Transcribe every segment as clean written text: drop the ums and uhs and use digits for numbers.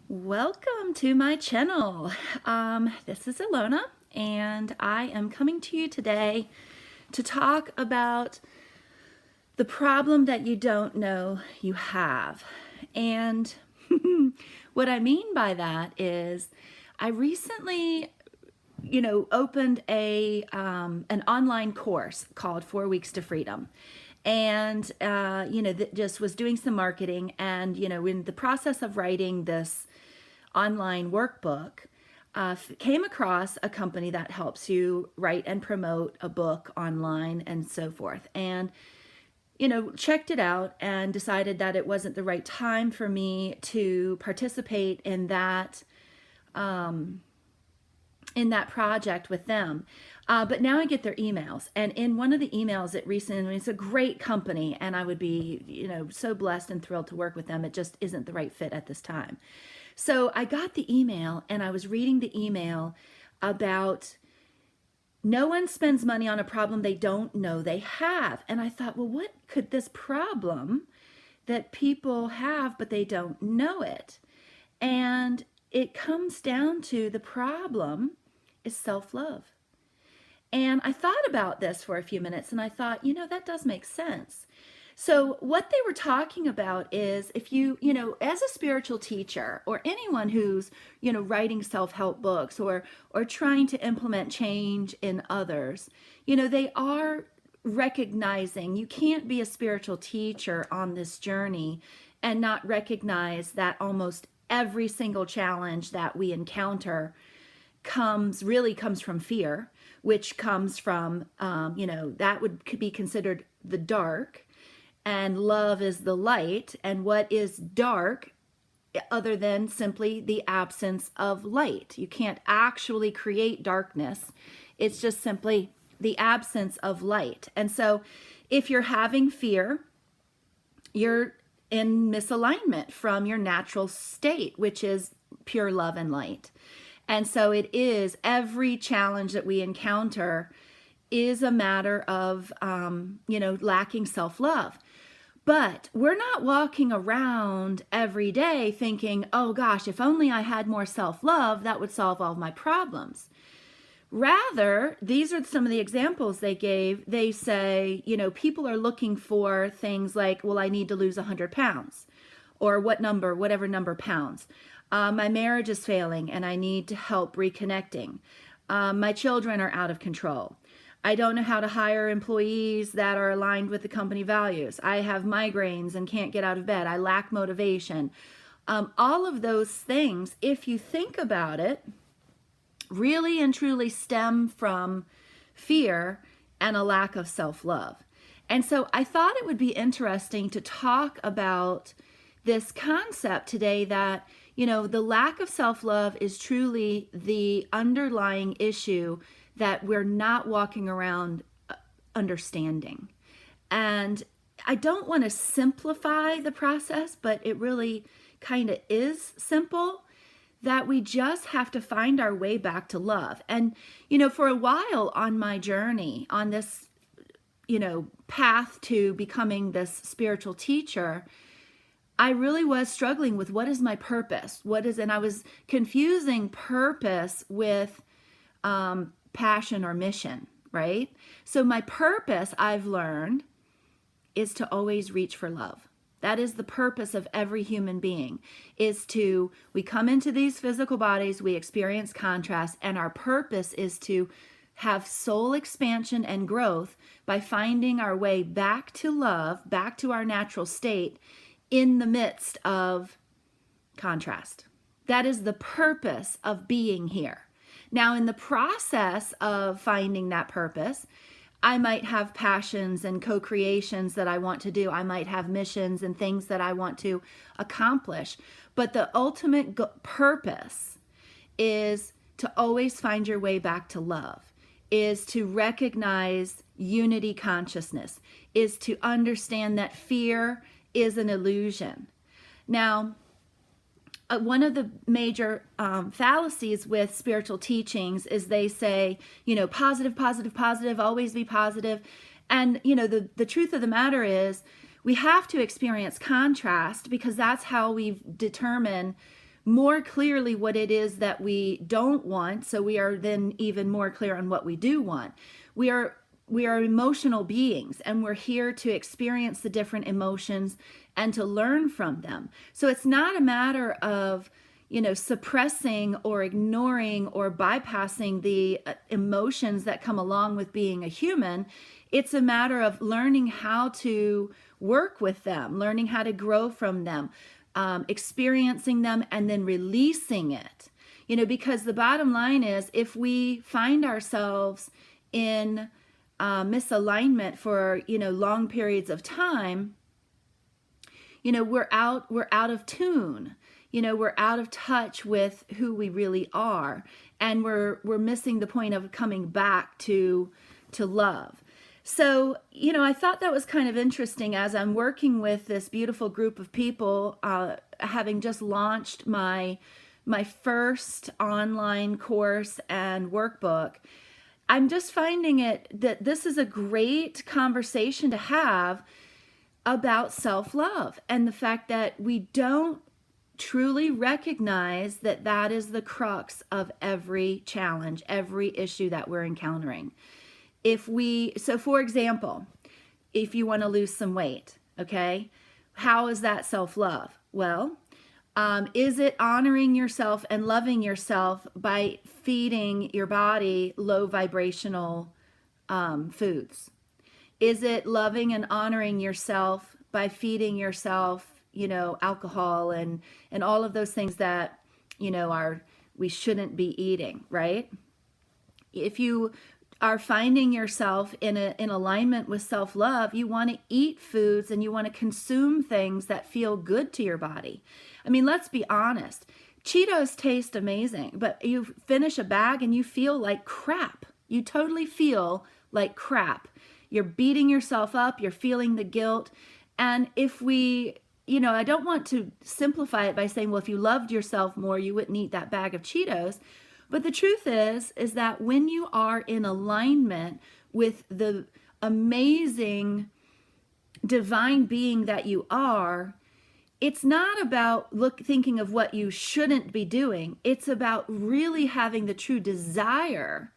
Welcome to my channel. This is Ilona, and I am coming to you today to talk about the problem that you don't know you have. And what I mean by that is I recently opened an online course called 4 Weeks to Freedom. And, just was doing some marketing, and, in the process of writing this online workbook, came across a company that helps you write and promote a book online and so forth. And, checked it out and decided that it wasn't the right time for me to participate in that project with them. But now I get their emails, and in one of the emails it's a great company, and I would be, so blessed and thrilled to work with them. It just isn't the right fit at this time. So I got the email, and I was reading the email about no one spends money on a problem they don't know they have. And I thought, well, what could this problem that people have but they don't know it? And it comes down to the problem is self-love. And I thought about this for a few minutes, and I thought, that does make sense. So what they were talking about is, if you, as a spiritual teacher or anyone who's, writing self-help books or trying to implement change in others, they are recognizing you can't be a spiritual teacher on this journey and not recognize that almost every single challenge that we encounter comes from fear, which comes from, that could be considered the dark, and love is the light. And what is dark other than simply the absence of light? You can't actually create darkness. It's just simply the absence of light. And so if you're having fear, you're in misalignment from your natural state, which is pure love and light. And so it is, every challenge that we encounter is a matter of, lacking self-love. But we're not walking around every day thinking, oh gosh, if only I had more self-love, that would solve all of my problems. Rather, these are some of the examples they gave. They say, people are looking for things like, well, I need to lose 100 pounds, or whatever number pounds. My marriage is failing and I need help reconnecting. My children are out of control. I don't know how to hire employees that are aligned with the company values. I have migraines and can't get out of bed. I lack motivation. All of those things, if you think about it, really and truly stem from fear and a lack of self-love. And so I thought it would be interesting to talk about this concept today that, the lack of self-love is truly the underlying issue that we're not walking around understanding. And I don't want to simplify the process, but it really kind of is simple, that we just have to find our way back to love. And, for a while on my journey, on this, path to becoming this spiritual teacher, I really was struggling with what is my purpose? And I was confusing purpose with passion or mission, right? So my purpose, I've learned, is to always reach for love. That is the purpose of every human being, we come into these physical bodies, we experience contrast, and our purpose is to have soul expansion and growth by finding our way back to love, back to our natural state in the midst of contrast. That is the purpose of being here. Now, in the process of finding that purpose, I might have passions and co-creations that I want to do. I might have missions and things that I want to accomplish. But the ultimate purpose is to always find your way back to love, is to recognize unity consciousness, is to understand that fear is an illusion. Now, one of the major fallacies with spiritual teachings is they say, positive, positive, positive, always be positive. And, the truth of the matter is we have to experience contrast because that's how we determine more clearly what it is that we don't want, so we are then even more clear on what we do want. We are emotional beings, and we're here to experience the different emotions and to learn from them. So it's not a matter of, suppressing or ignoring or bypassing the emotions that come along with being a human. It's a matter of learning how to work with them, learning how to grow from them, experiencing them, and then releasing it. Because the bottom line is, if we find ourselves in misalignment for long periods of time, we're out of tune. We're out of touch with who we really are, and we're missing the point of coming back to love. So, I thought that was kind of interesting as I'm working with this beautiful group of people, having just launched my first online course and workbook. I'm just finding it that this is a great conversation to have about self-love, and the fact that we don't truly recognize that that is the crux of every challenge, every issue that we're encountering. So for example, if you want to lose some weight, okay, how is that self-love? Well, is it honoring yourself and loving yourself by feeding your body low vibrational foods? Is it loving and honoring yourself by feeding yourself, alcohol and all of those things that, we shouldn't be eating, right? If you are finding yourself in alignment with self-love, you want to eat foods and you want to consume things that feel good to your body. I mean, let's be honest. Cheetos taste amazing, but you finish a bag and you feel like crap. You totally feel like crap. You're beating yourself up. You're feeling the guilt. And if we, I don't want to simplify it by saying, well, if you loved yourself more, you wouldn't eat that bag of Cheetos. But the truth is that when you are in alignment with the amazing divine being that you are, it's not about thinking of what you shouldn't be doing. It's about really having the true desire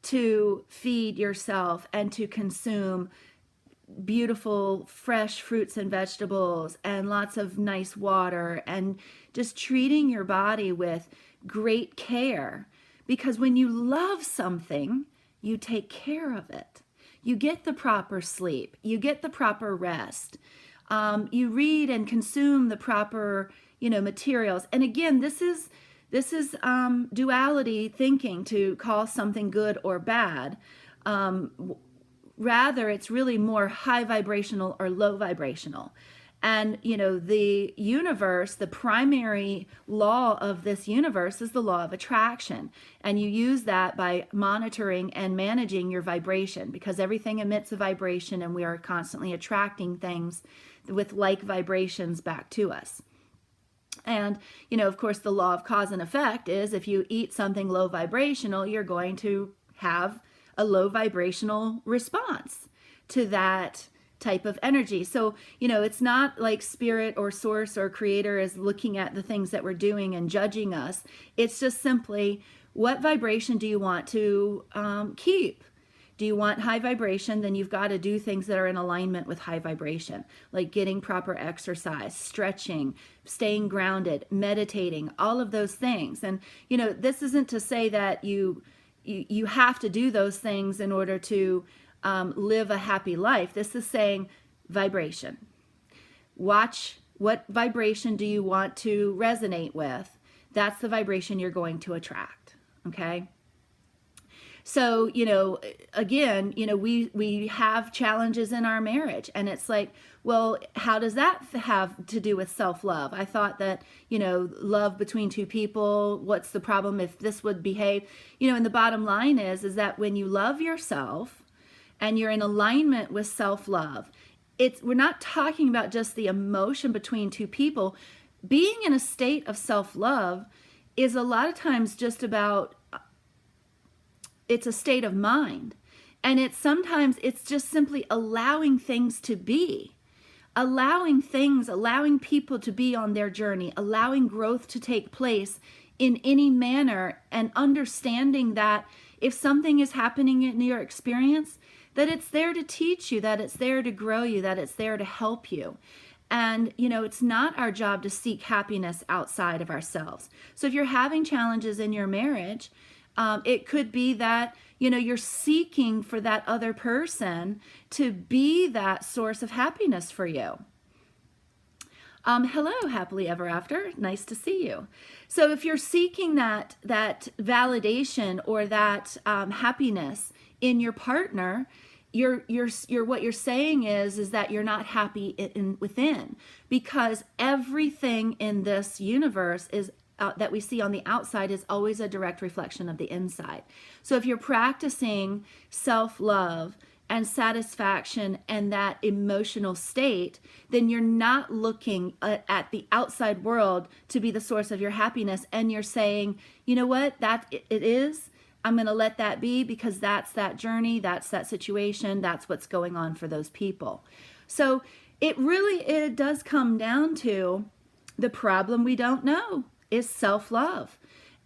to feed yourself and to consume beautiful fresh fruits and vegetables and lots of nice water, and just treating your body with great care. Because when you love something, you take care of it. You get the proper sleep. You get the proper rest. You read and consume the proper, materials. And again, this is duality thinking, to call something good or bad. Rather, it's really more high vibrational or low vibrational. And, the universe, the primary law of this universe is the law of attraction. And you use that by monitoring and managing your vibration, because everything emits a vibration and we are constantly attracting things with like vibrations back to us. And, of course, the law of cause and effect is if you eat something low vibrational, you're going to have a low vibrational response to that type of energy. So, it's not like spirit or source or creator is looking at the things that we're doing and judging us. It's just simply, what vibration do you want to keep? Do you want high vibration? Then you've got to do things that are in alignment with high vibration, like getting proper exercise, stretching, staying grounded, meditating, all of those things. And, this isn't to say that you have to do those things in order to live a happy life. This is saying vibration. Watch, what vibration do you want to resonate with? That's the vibration you're going to attract. Okay. So, again, we have challenges in our marriage, and it's like, well, how does that have to do with self-love? I thought that, love between two people, what's the problem if this would behave? And the bottom line is that when you love yourself and you're in alignment with self-love, we're not talking about just the emotion between two people. Being in a state of self-love is a lot of times just about, it's a state of mind. And sometimes it's just simply allowing things to be. allowing things, allowing people to be on their journey, allowing growth to take place in any manner, and understanding that if something is happening in your experience, that it's there to teach you, that it's there to grow you, that it's there to help you. And, it's not our job to seek happiness outside of ourselves. So if you're having challenges in your marriage, it could be that, you're seeking for that other person to be that source of happiness for you. Hello, happily ever after. Nice to see you. So if you're seeking that validation or that happiness in your partner, you're what you're saying is that you're not happy within, because everything in this universe is that we see on the outside is always a direct reflection of the inside. So if you're practicing self-love and satisfaction and that emotional state, then you're not looking at the outside world to be the source of your happiness, and you're saying, you know what, that it is. I'm going to let that be, because that's that journey, that's that situation, that's what's going on for those people. So it does come down to the problem we don't know is self-love,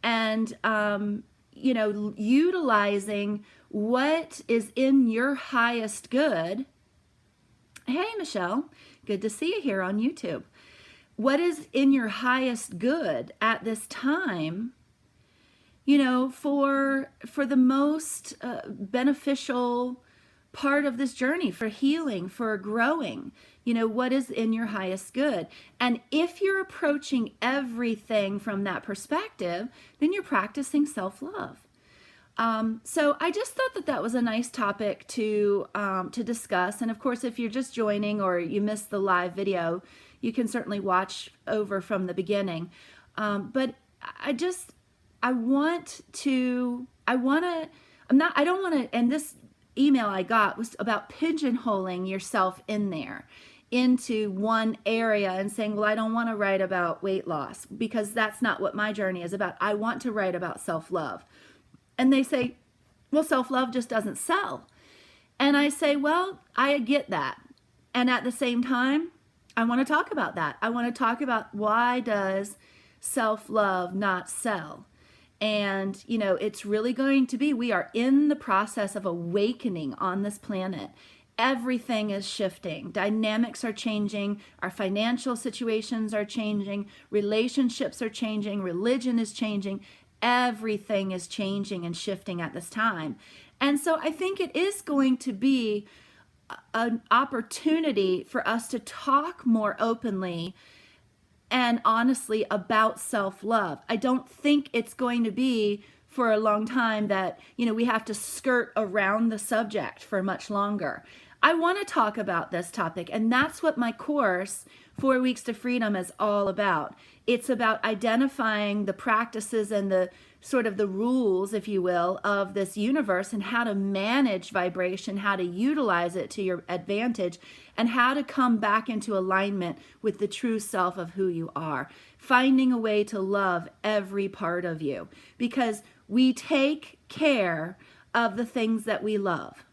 and utilizing what is in your highest good. Hey, Michelle, good to see you here on YouTube. What is in your highest good at this time, for the most beneficial part of this journey, for healing, for growing, what is in your highest good. And if you're approaching everything from that perspective, then you're practicing self-love. So I just thought that was a nice topic to discuss. And of course, if you're just joining or you missed the live video, you can certainly watch over from the beginning. But I don't want to, and this email I got was about pigeonholing yourself into one area and saying, well, I don't want to write about weight loss because that's not what my journey is about. I want to write about self-love. And they say, well, self-love just doesn't sell. And I say, well, I get that. And at the same time, I want to talk about that. I want to talk about, why does self-love not sell? And, it's really going to be, we are in the process of awakening on this planet. Everything is shifting. Dynamics are changing. Our financial situations are changing. Relationships are changing. Religion is changing. Everything is changing and shifting at this time. And so I think it is going to be an opportunity for us to talk more openly and honestly about self-love. I don't think it's going to be for a long time that, we have to skirt around the subject for much longer. I want to talk about this topic, and that's what my course, 4 Weeks to Freedom, is all about. It's about identifying the practices and the sort of the rules, if you will, of this universe, and how to manage vibration, how to utilize it to your advantage, and how to come back into alignment with the true self of who you are. Finding a way to love every part of you, because we take care of the things that we love.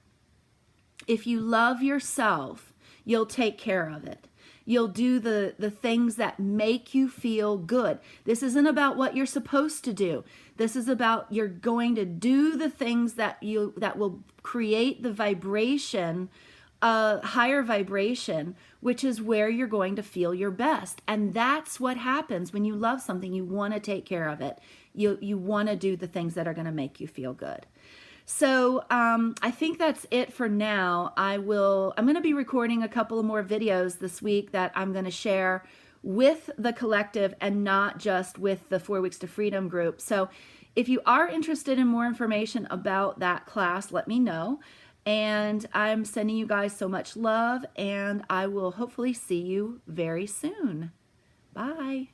If you love yourself, you'll take care of it. You'll do the things that make you feel good. This isn't about what you're supposed to do. This is about, you're going to do the things that will create the vibration, higher vibration, which is where you're going to feel your best. And that's what happens when you love something. You want to take care of it. You want to do the things that are going to make you feel good. So I think that's it for now. I'm going to be recording a couple of more videos this week that I'm going to share with the collective and not just with the 4 Weeks to Freedom group. So if you are interested in more information about that class, let me know. And I'm sending you guys so much love, and I will hopefully see you very soon. Bye.